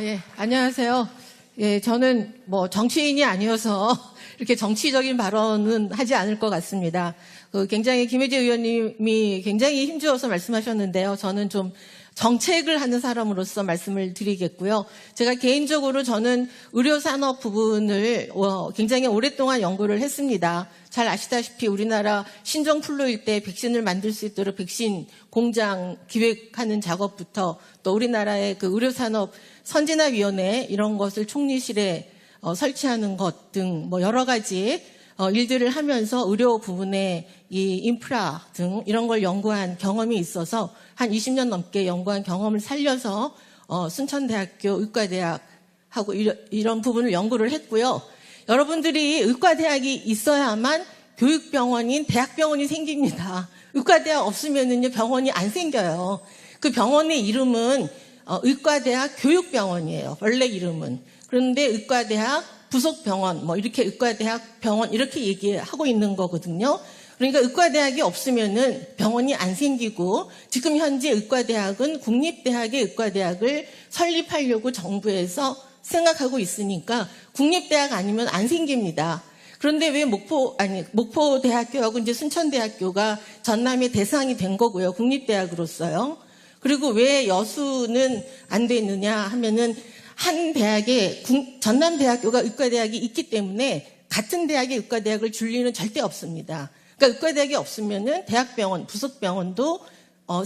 예, 안녕하세요. 예, 저는 정치인이 아니어서 이렇게 정치적인 발언은 하지 않을 것 같습니다. 굉장히 김혜재 의원님이 굉장히 힘주어서 말씀하셨는데요. 저는 좀 정책을 하는 사람으로서 말씀을 드리겠고요. 제가 개인적으로 저는 의료산업 부분을 굉장히 오랫동안 연구를 했습니다. 잘 아시다시피 우리나라 신종플루일 때 백신을 만들 수 있도록 백신 공장 기획하는 작업부터 또 우리나라의 그 의료산업 선진화위원회 이런 것을 총리실에 설치하는 것 등 여러 가지 일들을 하면서 의료 부분의 이 인프라 등 이런 걸 연구한 경험이 있어서 한 20년 넘게 연구한 경험을 살려서 순천대학교 의과대학하고 이런 부분을 연구를 했고요. 여러분들이 의과대학이 있어야만 교육병원인 대학병원이 생깁니다. 의과대학 없으면은요 병원이 안 생겨요. 그 병원의 이름은 의과대학 교육병원이에요. 원래 이름은. 그런데 의과대학 부속병원 이렇게 의과대학 병원 이렇게 얘기하고 있는 거거든요. 그러니까 의과대학이 없으면은 병원이 안 생기고 지금 현재 의과대학은 국립대학의 의과대학을 설립하려고 정부에서 생각하고 있으니까 국립대학 아니면 안 생깁니다. 그런데 왜 목포대학교하고 이제 순천대학교가 전남의 대상이 된 거고요. 국립대학으로서요. 그리고 왜 여수는 안 되느냐 하면은 한 대학에 전남대학교가 의과대학이 있기 때문에 같은 대학의 의과대학을 줄 리는 절대 없습니다. 그러니까 의과대학이 없으면은 대학병원, 부속병원도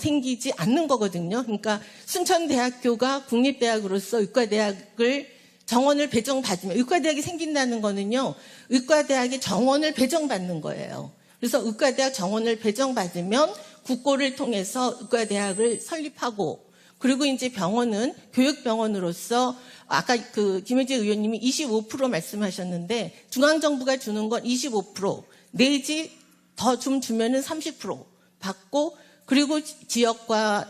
생기지 않는 거거든요. 그러니까 순천대학교가 국립대학으로서 의과대학을 정원을 배정받으면 의과대학이 생긴다는 거는요. 의과대학의 정원을 배정받는 거예요. 그래서 의과대학 정원을 배정받으면 국고를 통해서 의과대학을 설립하고 그리고 이제 병원은 교육병원으로서 아까 김혜재 의원님이 25% 말씀하셨는데 중앙정부가 주는 건 25% 내지 더 좀 주면은 30% 받고 그리고 지역과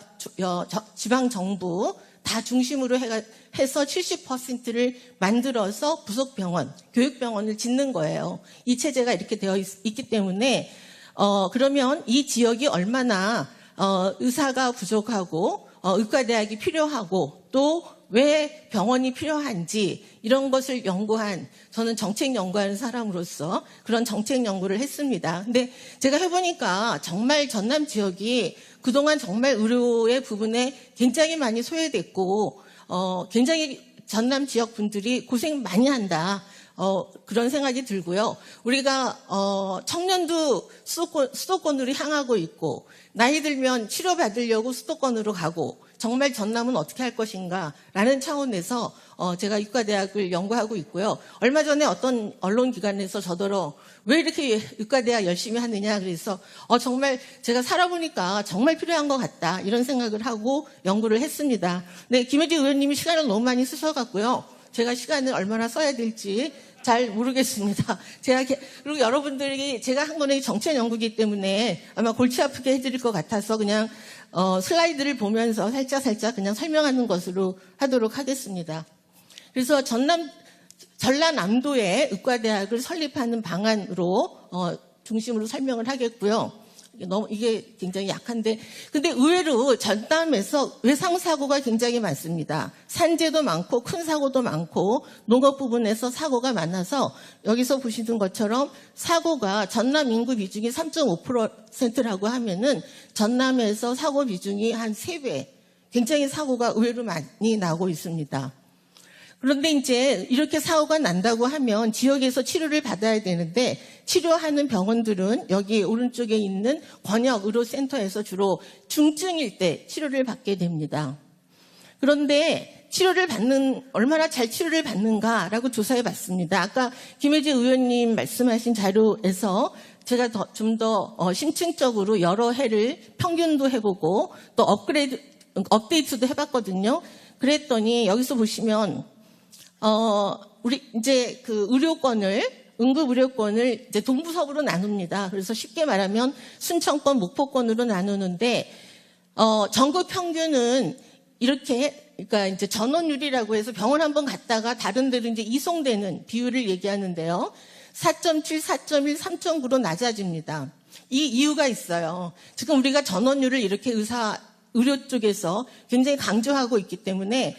지방정부 다 중심으로 해서 70%를 만들어서 부속병원, 교육병원을 짓는 거예요. 이 체제가 이렇게 되어 있기 때문에 그러면 이 지역이 얼마나 의사가 부족하고 의과대학이 필요하고 또 왜 병원이 필요한지 이런 것을 연구한 저는 정책 연구하는 사람으로서 그런 정책 연구를 했습니다. 근데 제가 해보니까 정말 전남 지역이 그동안 정말 의료의 부분에 굉장히 많이 소외됐고 굉장히 전남 지역 분들이 고생 많이 한다. 그런 생각이 들고요. 우리가 청년도 수도권으로 향하고 있고 나이 들면 치료받으려고 수도권으로 가고 정말 전남은 어떻게 할 것인가 라는 차원에서 제가 의과대학을 연구하고 있고요. 얼마 전에 어떤 언론기관에서 저더러 왜 이렇게 의과대학 열심히 하느냐 그래서 정말 제가 살아보니까 정말 필요한 것 같다 이런 생각을 하고 연구를 했습니다. 네, 김혜재 의원님이 시간을 너무 많이 쓰셔갖고요. 제가 시간을 얼마나 써야 될지 잘 모르겠습니다. 그리고 여러분들이 제가 한 거는 정책 연구이기 때문에 아마 골치 아프게 해드릴 것 같아서 그냥 슬라이드를 보면서 살짝 그냥 설명하는 것으로 하도록 하겠습니다. 그래서 전라남도에 의과대학을 설립하는 방안으로 중심으로 설명을 하겠고요. 이게 굉장히 약한데 근데 의외로 전남에서 외상사고가 굉장히 많습니다. 산재도 많고 큰 사고도 많고 농업 부분에서 사고가 많아서 여기서 보시는 것처럼 사고가 전남 인구 비중이 3.5%라고 하면은 전남에서 사고 비중이 한 3배 굉장히 사고가 의외로 많이 나고 있습니다. 그런데 이제 이렇게 사고가 난다고 하면 지역에서 치료를 받아야 되는데 치료하는 병원들은 여기 오른쪽에 있는 권역의료센터에서 주로 중증일 때 치료를 받게 됩니다. 그런데 얼마나 잘 치료를 받는가라고 조사해 봤습니다. 아까 김혜재 의원님 말씀하신 자료에서 제가 좀 더 심층적으로 여러 해를 평균도 해보고 또 업데이트도 해봤거든요. 그랬더니 여기서 보시면 우리 이제 응급의료권을 이제 동부서부로 나눕니다. 그래서 쉽게 말하면 순천권, 목포권으로 나누는데, 전국 평균은 이렇게, 그러니까 이제 전원율이라고 해서 병원 한번 갔다가 다른 데로 이제 이송되는 비율을 얘기하는데요. 4.7, 4.1, 3.9로 낮아집니다. 이 이유가 있어요. 지금 우리가 전원율을 이렇게 의료 쪽에서 굉장히 강조하고 있기 때문에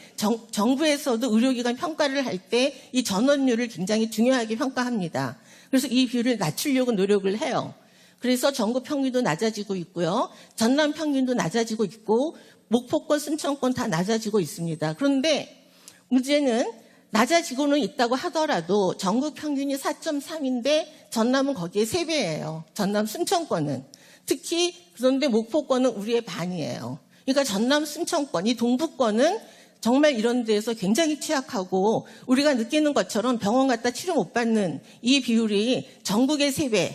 정부에서도 의료기관 평가를 할 때 이 전원율을 굉장히 중요하게 평가합니다. 그래서 이 비율을 낮추려고 노력을 해요. 그래서 전국 평균도 낮아지고 있고요. 전남 평균도 낮아지고 있고 목포권, 순천권 다 낮아지고 있습니다. 그런데 문제는 낮아지고는 있다고 하더라도 전국 평균이 4.3인데 전남은 거기에 3배예요. 전남 순천권은. 특히 그런데 목포권은 우리의 반이에요. 그러니까 전남 순천권, 이 동부권은 정말 이런 데에서 굉장히 취약하고 우리가 느끼는 것처럼 병원 갔다 치료 못 받는 이 비율이 전국의 3배,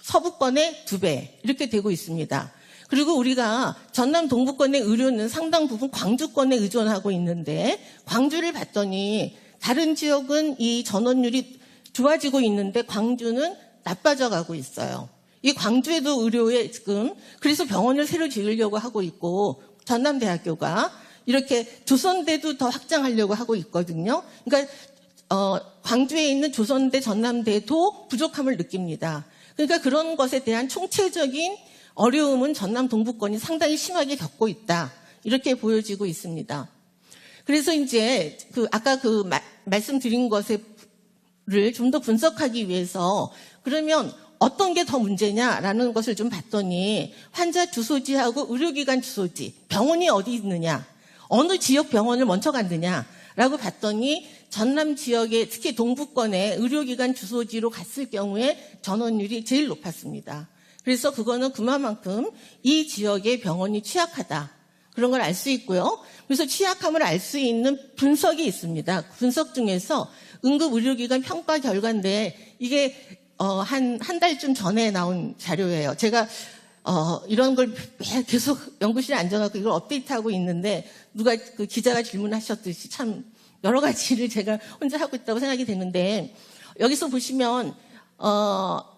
서부권의 2배 이렇게 되고 있습니다. 그리고 우리가 전남 동부권의 의료는 상당 부분 광주권에 의존하고 있는데 광주를 봤더니 다른 지역은 이 전원율이 좋아지고 있는데 광주는 나빠져 가고 있어요. 이 광주에도 의료에 지금 그래서 병원을 새로 지으려고 하고 있고 전남대학교가 이렇게 조선대도 더 확장하려고 하고 있거든요. 그러니까 광주에 있는 조선대, 전남대도 부족함을 느낍니다. 그러니까 그런 것에 대한 총체적인 어려움은 전남 동부권이 상당히 심하게 겪고 있다. 이렇게 보여지고 있습니다. 그래서 이제 아까 말씀드린 것을 좀 더 분석하기 위해서 그러면 어떤 게 더 문제냐라는 것을 좀 봤더니 환자 주소지하고 의료기관 주소지, 병원이 어디 있느냐, 어느 지역 병원을 먼저 갔느냐라고 봤더니 전남 지역에 특히 동부권의 의료기관 주소지로 갔을 경우에 전원율이 제일 높았습니다. 그래서 그거는 그만큼 이 지역의 병원이 취약하다. 그런 걸 알 수 있고요. 그래서 취약함을 알 수 있는 분석이 있습니다. 분석 중에서 응급의료기관 평가 결과인데 이게 한 달쯤 전에 나온 자료예요. 제가 이런 걸 계속 연구실에 앉아갖고 이걸 업데이트하고 있는데 누가 그 기자가 질문하셨듯이 참 여러 가지를 제가 혼자 하고 있다고 생각이 되는데 여기서 보시면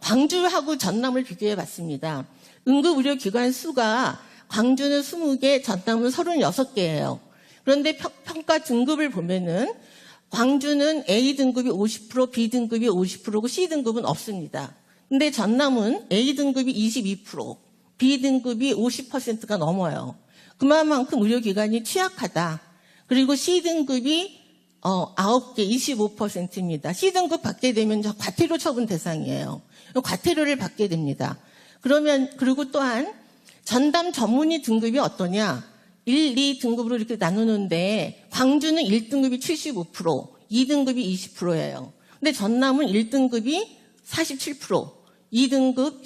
광주하고 전남을 비교해 봤습니다. 응급의료기관 수가 광주는 20개, 전남은 36개예요. 그런데 평가 등급을 보면은 광주는 A등급이 50%, B등급이 50%고 C등급은 없습니다. 근데 전남은 A등급이 22%, B등급이 50%가 넘어요. 그만큼 의료기관이 취약하다. 그리고 C등급이 9개, 25%입니다. C등급 받게 되면 과태료 처분 대상이에요. 과태료를 받게 됩니다. 그리고 또한 전담 전문의 등급이 어떠냐? 1, 2등급으로 이렇게 나누는데 광주는 1등급이 75%, 2등급이 20%예요. 근데 전남은 1등급이 47%, 2등급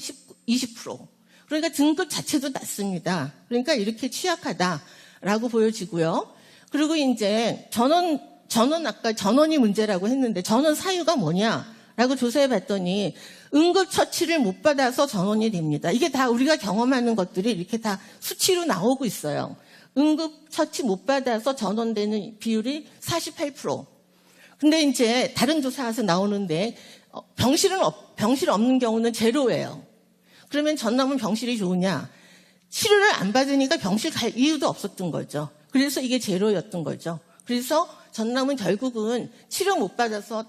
20%. 그러니까 등급 자체도 낮습니다. 그러니까 이렇게 취약하다라고 보여지고요. 그리고 이제 아까 전원이 문제라고 했는데 전원 사유가 뭐냐라고 조사해 봤더니 응급처치를 못 받아서 전원이 됩니다. 이게 다 우리가 경험하는 것들이 이렇게 다 수치로 나오고 있어요. 응급처치 못 받아서 전원되는 비율이 48%. 근데 이제 다른 조사에서 나오는데 병실 없는 경우는 제로예요. 그러면 전남은 병실이 좋으냐? 치료를 안 받으니까 병실 갈 이유도 없었던 거죠. 그래서 이게 제로였던 거죠. 그래서 전남은 결국은 치료 못 받아서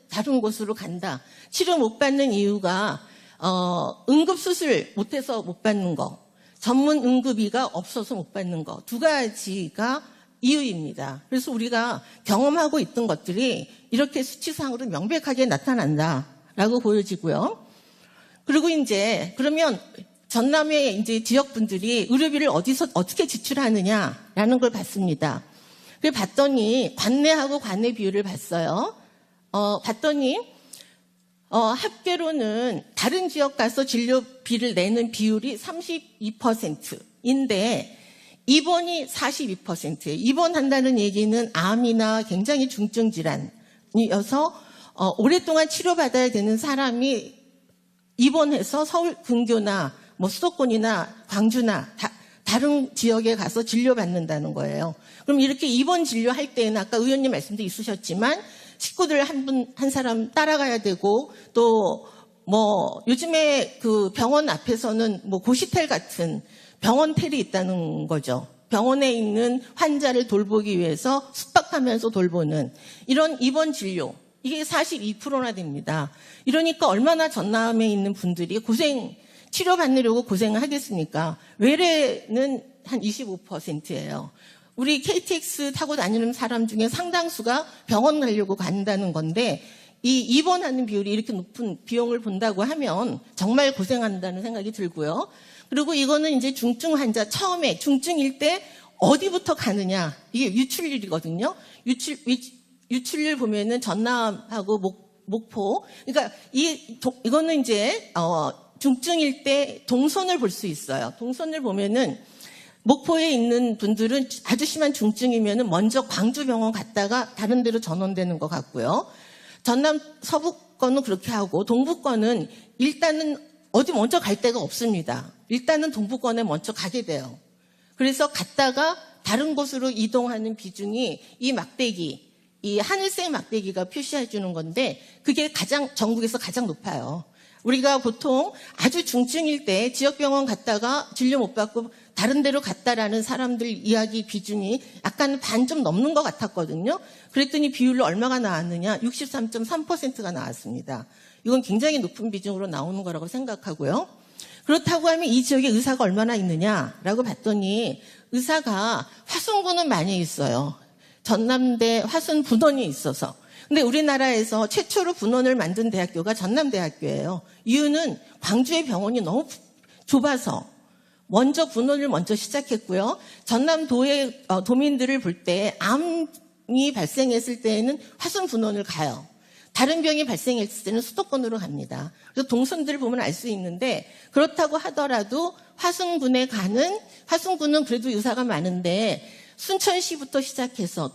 다른 곳으로 간다. 치료 못 받는 이유가 응급수술 못해서 못 받는 거, 전문 응급의가 없어서 못 받는 거, 2가지가 이유입니다. 그래서 우리가 경험하고 있던 것들이 이렇게 수치상으로 명백하게 나타난다라고 보여지고요. 그리고 이제 그러면 전남의 이제 지역분들이 의료비를 어떻게 지출하느냐라는 걸 봤습니다. 그걸 봤더니 관내하고 관내 비율을 봤어요. 봤더니 합계로는 다른 지역 가서 진료비를 내는 비율이 32%인데 입원이 42%예요. 입원한다는 얘기는 암이나 굉장히 중증 질환이어서 오랫동안 치료받아야 되는 사람이 입원해서 서울 근교나 수도권이나 광주나 다른 지역에 가서 진료받는다는 거예요. 그럼 이렇게 입원 진료할 때는 아까 의원님 말씀도 있으셨지만 식구들 한 사람 따라가야 되고 또 요즘에 그 병원 앞에서는 고시텔 같은 병원텔이 있다는 거죠. 병원에 있는 환자를 돌보기 위해서 숙박하면서 돌보는 이런 입원 진료. 이게 42%나 됩니다. 이러니까 얼마나 전남에 있는 분들이 치료받으려고 고생을 하겠습니까? 외래는 한 25%예요. 우리 KTX 타고 다니는 사람 중에 상당수가 병원 가려고 간다는 건데 이 입원하는 비율이 이렇게 높은 비용을 본다고 하면 정말 고생한다는 생각이 들고요. 그리고 이거는 이제 중증 환자 처음에 중증일 때 어디부터 가느냐 이게 유출률이거든요. 유출률 보면은 전남하고 목포 그러니까 이거는 이제 중증일 때 동선을 볼 수 있어요. 동선을 보면은 목포에 있는 분들은 아주 심한 중증이면은 먼저 광주병원 갔다가 다른 데로 전원되는 것 같고요. 전남 서부권은 그렇게 하고 동부권은 일단은 어디 먼저 갈 데가 없습니다. 일단은 동부권에 먼저 가게 돼요. 그래서 갔다가 다른 곳으로 이동하는 비중이 이 막대기, 이 하늘색 막대기가 표시해 주는 건데 그게 전국에서 가장 높아요. 우리가 보통 아주 중증일 때 지역병원 갔다가 진료 못 받고 다른 데로 갔다라는 사람들 이야기 비중이 약간 반 좀 넘는 것 같았거든요. 그랬더니 비율로 얼마가 나왔느냐? 63.3%가 나왔습니다. 이건 굉장히 높은 비중으로 나오는 거라고 생각하고요. 그렇다고 하면 이 지역에 의사가 얼마나 있느냐라고 봤더니 의사가 화순구는 많이 있어요. 전남대 화순 분원이 있어서. 근데 우리나라에서 최초로 분원을 만든 대학교가 전남대학교예요. 이유는 광주의 병원이 너무 좁아서 분원을 먼저 시작했고요. 전남도의 도민들을 볼 때 암이 발생했을 때에는 화순 분원을 가요. 다른 병이 발생했을 때는 수도권으로 갑니다. 그래서 동선들을 보면 알 수 있는데 그렇다고 하더라도 화순군은 그래도 의사가 많은데 순천시부터 시작해서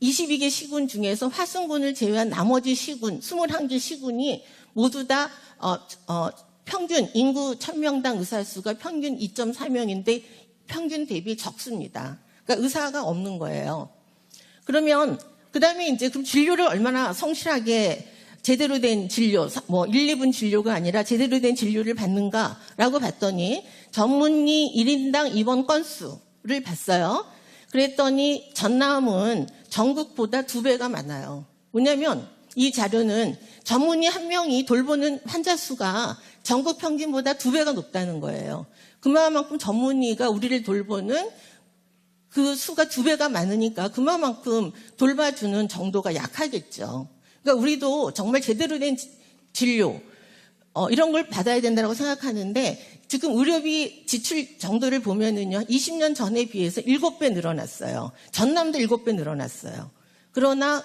22개 시군 중에서 화순군을 제외한 나머지 시군, 21개 시군이 모두 다 평균 인구 1000명당 의사 수가 평균 2.4명인데 평균 대비 적습니다. 그러니까 의사가 없는 거예요. 그러면 그다음에 이제 그럼 진료를 얼마나 성실하게 제대로 된 진료, 1, 2분 진료가 아니라 제대로 된 진료를 받는가라고 봤더니 전문의 1인당 입원 건수를 봤어요. 그랬더니 전남은 전국보다 2배가 많아요. 뭐냐면 이 자료는 전문의 한 명이 돌보는 환자 수가 전국 평균보다 2배가 높다는 거예요. 그만큼 전문의가 우리를 돌보는 그 수가 2배가 많으니까 그만큼 돌봐주는 정도가 약하겠죠. 그러니까 우리도 정말 제대로 된 진료 이런 걸 받아야 된다고 생각하는데 지금 의료비 지출 정도를 보면은요 20년 전에 비해서 7배 늘어났어요. 전남도 7배 늘어났어요. 그러나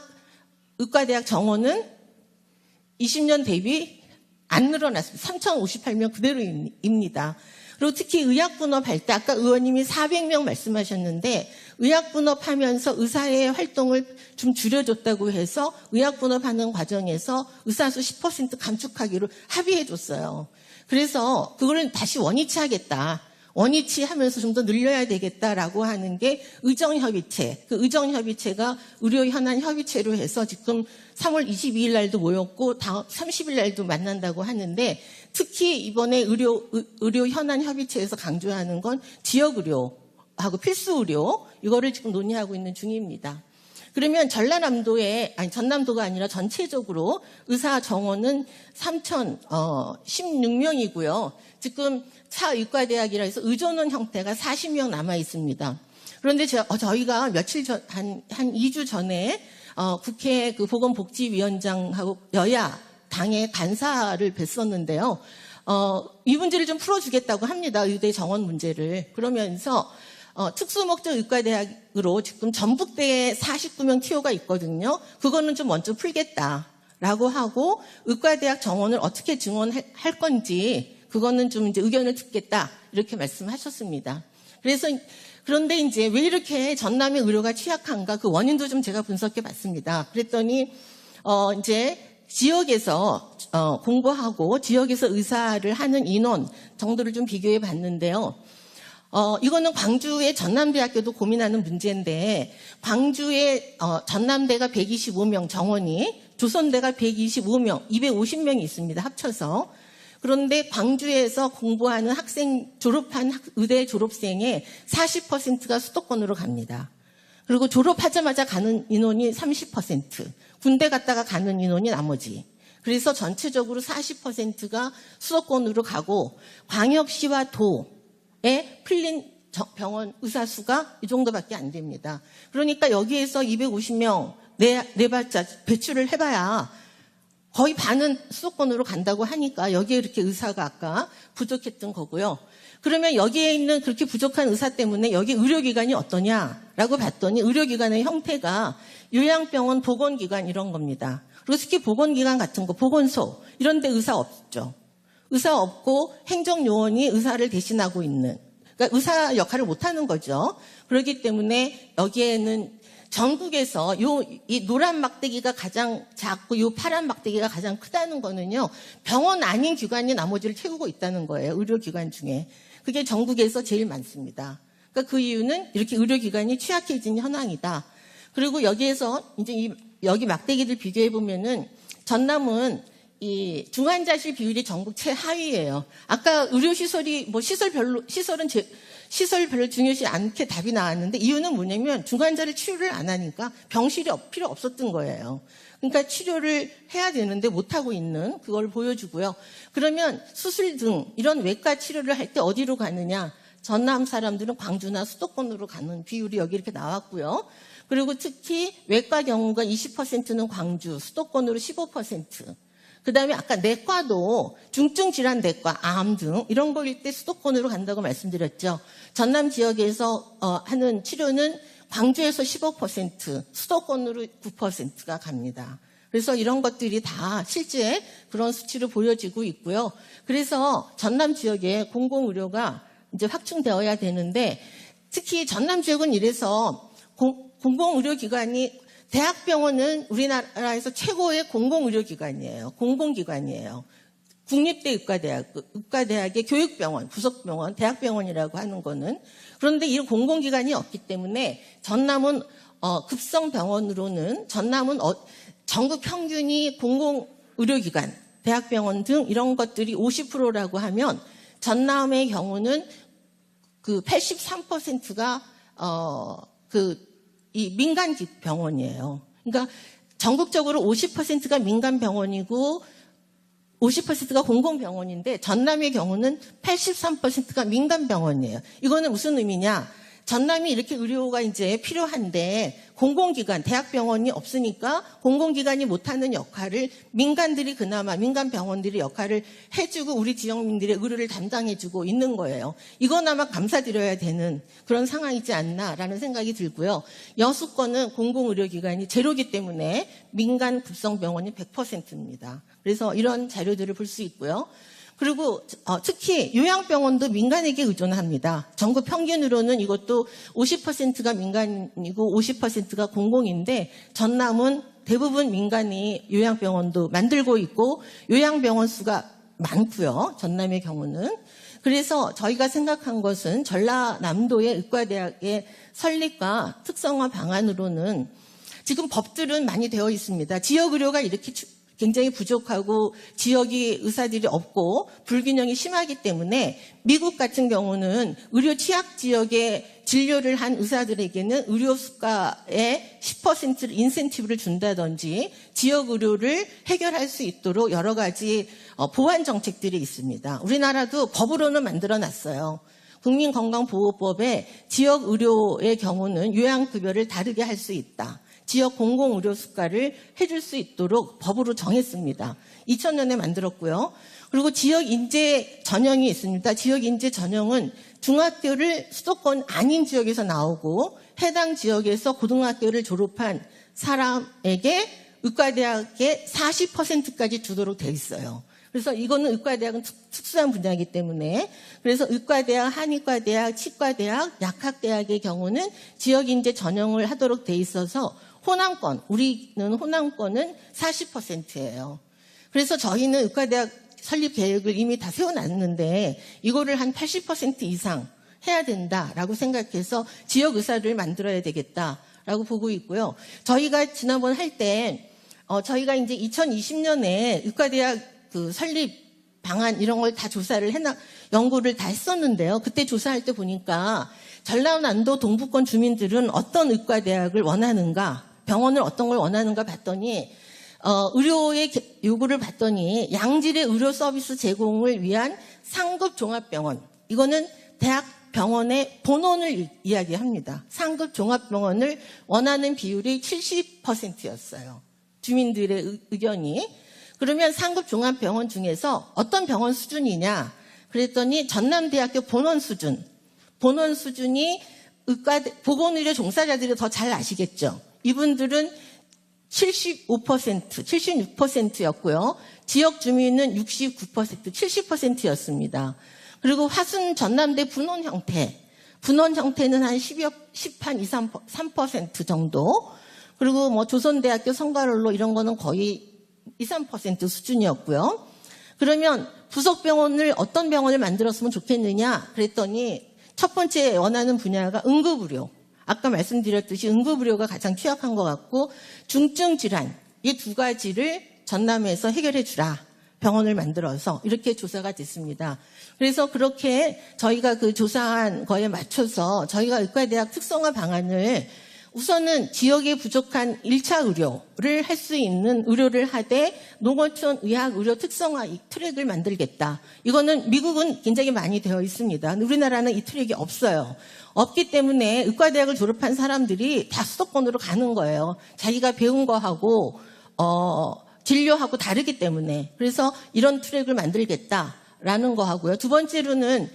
의과대학 정원은 20년 대비 안 늘어났습니다. 3,058명 그대로입니다. 그리고 특히 의학분업할 때 아까 의원님이 400명 말씀하셨는데 의학분업하면서 의사의 활동을 좀 줄여줬다고 해서 의학분업하는 과정에서 의사수 10% 감축하기로 합의해줬어요. 그래서 그거를 다시 원위치하겠다. 원위치하면서 좀 더 늘려야 되겠다라고 하는 게 의정협의체. 그 의정협의체가 의료현안협의체로 해서 지금 3월 22일 날도 모였고 다음 30일 날도 만난다고 하는데 특히 이번에 의료현안협의체에서 강조하는 건 지역의료하고 필수의료 이거를 지금 논의하고 있는 중입니다. 그러면 전남도가 아니라 전체적으로 의사 정원은 3,016명이고요. 지금 차의과대학이라 해서 의전원 형태가 40명 남아 있습니다. 그런데 저희가 며칠 전, 한 2주 전에 국회 그 보건복지위원장하고 여야 당의 간사를 뵀었는데요. 이 문제를 좀 풀어주겠다고 합니다. 의대 정원 문제를. 그러면서 특수목적 의과대학으로 지금 전북대에 49명 TO가 있거든요. 그거는 좀 먼저 풀겠다라고 하고 의과대학 정원을 어떻게 증원할 건지 그거는 좀 이제 의견을 듣겠다 이렇게 말씀하셨습니다. 그런데 이제 왜 이렇게 전남의 의료가 취약한가 그 원인도 좀 제가 분석해 봤습니다. 그랬더니 이제 지역에서 공부하고 지역에서 의사를 하는 인원 정도를 좀 비교해 봤는데요. 이거는 광주의 전남대학교도 고민하는 문제인데 광주의 전남대가 125명 정원이 조선대가 125명 250명이 있습니다. 합쳐서. 그런데 광주에서 공부하는 졸업한 의대 졸업생의 40%가 수도권으로 갑니다. 그리고 졸업하자마자 가는 인원이 30%, 군대 갔다가 가는 인원이 나머지. 그래서 전체적으로 40%가 수도권으로 가고 광역시와 도에 풀린 병원 의사 수가 이 정도밖에 안 됩니다. 그러니까 여기에서 250명 내봤자 배출을 해봐야 거의 반은 수도권으로 간다고 하니까 여기에 이렇게 의사가 아까 부족했던 거고요. 그러면 여기에 있는 그렇게 부족한 의사 때문에 여기 의료기관이 어떠냐라고 봤더니 의료기관의 형태가 요양병원, 보건기관 이런 겁니다. 그리고 특히 보건기관 같은 거, 보건소 이런 데 의사 없죠. 의사 없고 행정요원이 의사를 대신하고 있는, 그러니까 의사 역할을 못하는 거죠. 그렇기 때문에 여기에는 전국에서 이 노란 막대기가 가장 작고 이 파란 막대기가 가장 크다는 거는요, 병원 아닌 기관이 나머지를 채우고 있다는 거예요. 의료기관 중에. 그게 전국에서 제일 많습니다. 그러니까 그 이유는 이렇게 의료기관이 취약해진 현황이다. 그리고 여기에서 이제 여기 막대기들 비교해 보면은 전남은 이 중환자실 비율이 전국 최하위예요. 아까 의료시설이 시설은 별로 중요시 않게 답이 나왔는데 이유는 뭐냐면 중환자를 치료를 안 하니까 병실이 필요 없었던 거예요. 그러니까 치료를 해야 되는데 못하고 있는 그걸 보여주고요. 그러면 수술 등 이런 외과 치료를 할 때 어디로 가느냐? 전남 사람들은 광주나 수도권으로 가는 비율이 여기 이렇게 나왔고요. 그리고 특히 외과 경우가 20%는 광주, 수도권으로 15%. 그다음에 아까 내과도 중증 질환 내과, 암 등 이런 거일 때 수도권으로 간다고 말씀드렸죠. 전남 지역에서 하는 치료는 광주에서 15%, 수도권으로 9%가 갑니다. 그래서 이런 것들이 다 실제 그런 수치로 보여지고 있고요. 그래서 전남 지역에 공공의료가 이제 확충되어야 되는데 특히 전남 지역은 이래서 공공의료기관이 대학병원은 우리나라에서 최고의 공공의료기관이에요. 공공기관이에요. 국립대 의과대학의 교육병원, 부속병원, 대학병원이라고 하는 거는. 그런데 이런 공공기관이 없기 때문에 전남은 급성병원으로는 전남은 전국 평균이 공공의료기관, 대학병원 등 이런 것들이 50%라고 하면 전남의 경우는 그 83%가 이 민간 병원이에요. 그러니까 전국적으로 50%가 민간 병원이고 50%가 공공병원인데 전남의 경우는 83%가 민간 병원이에요. 이거는 무슨 의미냐? 전남이 이렇게 의료가 이제 필요한데 공공기관, 대학병원이 없으니까 공공기관이 못하는 역할을 민간들이 그나마 민간 병원들이 역할을 해주고 우리 지역민들의 의료를 담당해주고 있는 거예요. 이거나마 감사드려야 되는 그런 상황이지 않나라는 생각이 들고요. 여수권은 공공의료기관이 제로기 때문에 민간 급성병원이 100%입니다. 그래서 이런 자료들을 볼 수 있고요. 그리고 특히 요양병원도 민간에게 의존합니다. 전국 평균으로는 이것도 50%가 민간이고 50%가 공공인데 전남은 대부분 민간이 요양병원도 만들고 있고 요양병원 수가 많고요. 전남의 경우는. 그래서 저희가 생각한 것은 전라남도의 의과대학의 설립과 특성화 방안으로는 지금 법들은 많이 되어 있습니다. 지역의료가 이렇게 굉장히 부족하고 지역이 의사들이 없고 불균형이 심하기 때문에 미국 같은 경우는 의료 취약 지역에 진료를 한 의사들에게는 의료 수가의 10%를 인센티브를 준다든지 지역 의료를 해결할 수 있도록 여러 가지 보완 정책들이 있습니다. 우리나라도 법으로는 만들어놨어요. 국민건강보호법에 지역 의료의 경우는 요양급여를 다르게 할 수 있다. 지역 공공의료 수가를 해줄 수 있도록 법으로 정했습니다. 2000년에 만들었고요. 그리고 지역 인재 전형이 있습니다. 지역 인재 전형은 중학교를 수도권 아닌 지역에서 나오고 해당 지역에서 고등학교를 졸업한 사람에게 의과대학의 40%까지 주도록 돼 있어요. 그래서 이거는 의과대학은 특수한 분야이기 때문에 그래서 의과대학, 한의과대학, 치과대학, 약학대학의 경우는 지역인재 전형을 하도록 돼 있어서 호남권, 우리는 호남권은 40%예요. 그래서 저희는 의과대학 설립 계획을 이미 다 세워놨는데 이거를 한 80% 이상 해야 된다라고 생각해서 지역 의사를 만들어야 되겠다라고 보고 있고요. 저희가 지난번 할 때 저희가 이제 2020년에 의과대학 그 설립 방안 이런 걸 다 조사를 연구를 다 했었는데요. 그때 조사할 때 보니까 전라남도 동부권 주민들은 어떤 의과대학을 원하는가, 병원을 어떤 걸 원하는가 봤더니 의료의 요구를 봤더니 양질의 의료 서비스 제공을 위한 상급 종합병원, 이거는 대학 병원의 본원을 이야기합니다. 상급 종합병원을 원하는 비율이 70%였어요. 주민들의 의견이. 그러면 상급 종합병원 중에서 어떤 병원 수준이냐? 그랬더니 전남대학교 본원 수준이 보건의료 종사자들이 더 잘 아시겠죠. 이분들은 75%, 76%였고요. 지역 주민은 69%, 70%였습니다. 그리고 화순 전남대 분원 형태는 한 3% 정도. 그리고 뭐 조선대학교 성가롤로 이런 거는 거의 2, 3% 수준이었고요. 그러면 부속병원을 어떤 병원을 만들었으면 좋겠느냐 그랬더니 첫 번째 원하는 분야가 응급의료. 아까 말씀드렸듯이 응급의료가 가장 취약한 것 같고 중증 질환 이 두 가지를 전남에서 해결해 주라. 병원을 만들어서 이렇게 조사가 됐습니다. 그래서 그렇게 저희가 그 조사한 거에 맞춰서 저희가 의과대학 특성화 방안을 우선은 지역에 부족한 1차 의료를 할 수 있는 의료를 하되 농어촌 의학 의료 특성화 이 트랙을 만들겠다. 이거는 미국은 굉장히 많이 되어 있습니다. 우리나라는 이 트랙이 없어요. 없기 때문에 의과대학을 졸업한 사람들이 다 수도권으로 가는 거예요. 자기가 배운 거하고 진료하고 다르기 때문에. 그래서 이런 트랙을 만들겠다라는 거 하고요. 두 번째로는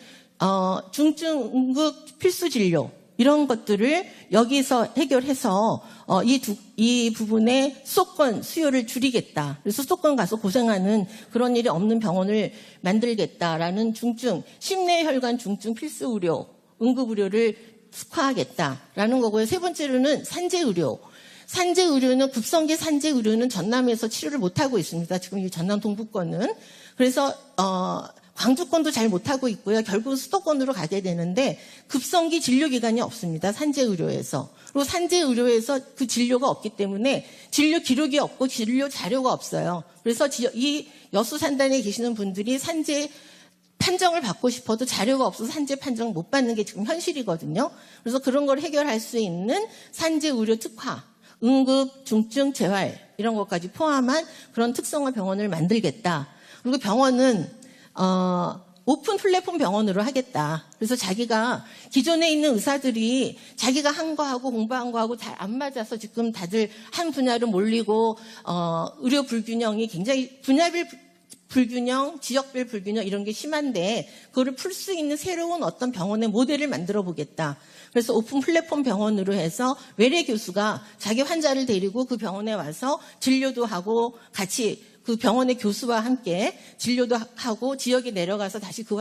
중증 응급 필수 진료 이런 것들을 여기서 해결해서 이 부분의 수도권 수요를 줄이겠다. 그래서 수도권 가서 고생하는 그런 일이 없는 병원을 만들겠다라는 중증 심내혈관 중증 필수 의료 응급의료를 특화하겠다라는 거고요. 세 번째로는 산재의료. 산재의료는 급성기 산재의료는 전남에서 치료를 못하고 있습니다. 지금 이 전남 동부권은. 그래서 광주권도 잘 못하고 있고요. 결국 수도권으로 가게 되는데 급성기 진료기관이 없습니다. 산재의료에서. 그리고 산재의료에서 그 진료가 없기 때문에 진료 기록이 없고 진료 자료가 없어요. 그래서 이 여수 산단에 계시는 분들이 산재 판정을 받고 싶어도 자료가 없어서 산재 판정 못 받는 게 지금 현실이거든요. 그래서 그런 걸 해결할 수 있는 산재의료 특화, 응급, 중증, 재활 이런 것까지 포함한 그런 특성화 병원을 만들겠다. 그리고 병원은 오픈 플랫폼 병원으로 하겠다. 그래서 자기가 기존에 있는 의사들이 자기가 한 거하고 공부한 거하고 잘 안 맞아서 지금 다들 한 분야로 몰리고 의료 불균형이 굉장히 분야별 불균형, 지역별 불균형 이런 게 심한데 그거를 풀 수 있는 새로운 어떤 병원의 모델을 만들어 보겠다. 그래서 오픈 플랫폼 병원으로 해서 외래 교수가 자기 환자를 데리고 그 병원에 와서 진료도 하고 같이 그 병원의 교수와 함께 진료도 하고 지역에 내려가서 다시 그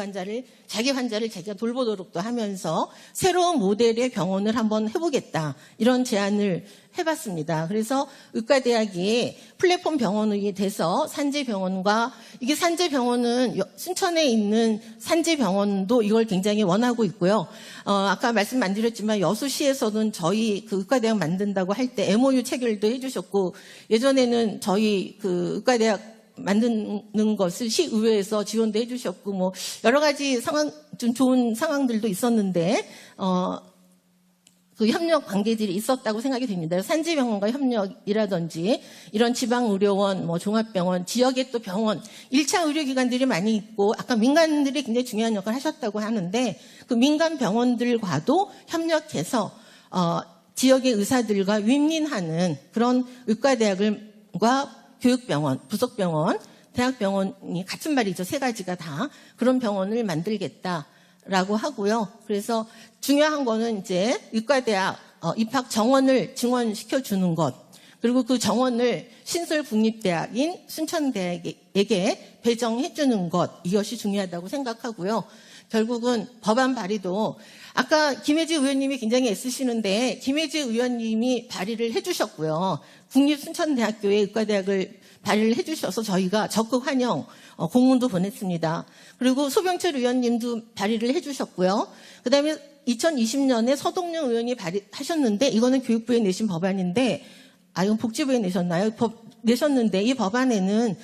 자기 환자를 자기가 돌보도록도 하면서 새로운 모델의 병원을 한번 해보겠다. 이런 제안을 해봤습니다. 그래서 의과대학이 플랫폼 병원이 돼서 산재병원과 이게 산재병원은 순천에 있는 산재병원도 이걸 굉장히 원하고 있고요. 아까 말씀 안 드렸지만 여수시에서는 저희 그 의과대학 만든다고 할 때 MOU 체결도 해주셨고 예전에는 저희 그 의과대학 만드는 것을 시의회에서 지원도 해주셨고 뭐 여러 가지 좀 좋은 상황들도 있었는데 그 협력 관계들이 있었다고 생각이 됩니다. 산재병원과 협력이라든지 이런 지방의료원, 뭐 종합병원, 지역에 또 병원, 1차 의료기관들이 많이 있고 아까 민간들이 굉장히 중요한 역할을 하셨다고 하는데 그 민간 병원들과도 협력해서 지역의 의사들과 윈윈하는 그런 의과대학과 교육병원, 부속병원, 대학병원이 같은 말이죠. 세 가지가 다 그런 병원을 만들겠다라고 하고요. 그래서 중요한 거는 이제 의과대학 입학 정원을 증원시켜 주는 것, 그리고 그 정원을 신설국립대학인 순천대학에게 배정해 주는 것, 이것이 중요하다고 생각하고요. 결국은 법안 발의도 아까 김혜지 의원님이 굉장히 애쓰시는데 김혜지 의원님이 발의를 해주셨고요. 국립순천대학교에 의과대학을 발의를 해주셔서 저희가 적극 환영 공문도 보냈습니다. 그리고 소병철 의원님도 발의를 해주셨고요. 그다음에 2020년에 서동영 의원이 발의하셨는데 이거는 교육부에 내신 법안인데 이건 복지부에 내셨나요? 내셨는데 이 법안에는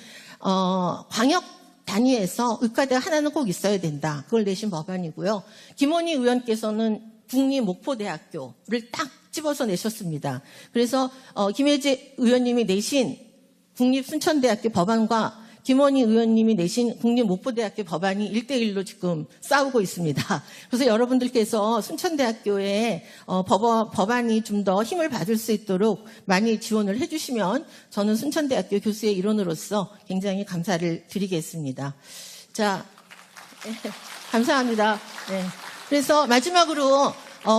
광역 단위에서 의과대학 하나는 꼭 있어야 된다. 그걸 내신 법안이고요. 김원희 의원께서는 국립목포대학교를 딱 집어서 내셨습니다. 그래서 김혜지 의원님이 내신 국립순천대학교 법안과 김원희 의원님이 내신 국립목포대학교 법안이 1대1로 지금 싸우고 있습니다. 그래서 여러분들께서 순천대학교에 법안이 좀 더 힘을 받을 수 있도록 많이 지원을 해주시면 저는 순천대학교 교수의 일원으로서 굉장히 감사를 드리겠습니다. 자, 감사합니다. 네. 그래서 마지막으로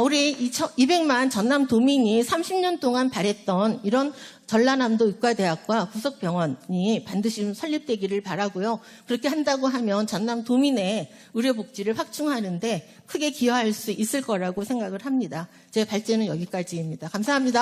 우리 200만 전남도민이 30년 동안 바랬던 이런 전라남도 의과대학과 구석병원이 반드시 좀 설립되기를 바라고요. 그렇게 한다고 하면 전남도민의 의료복지를 확충하는데 크게 기여할 수 있을 거라고 생각을 합니다. 제 발제는 여기까지입니다. 감사합니다.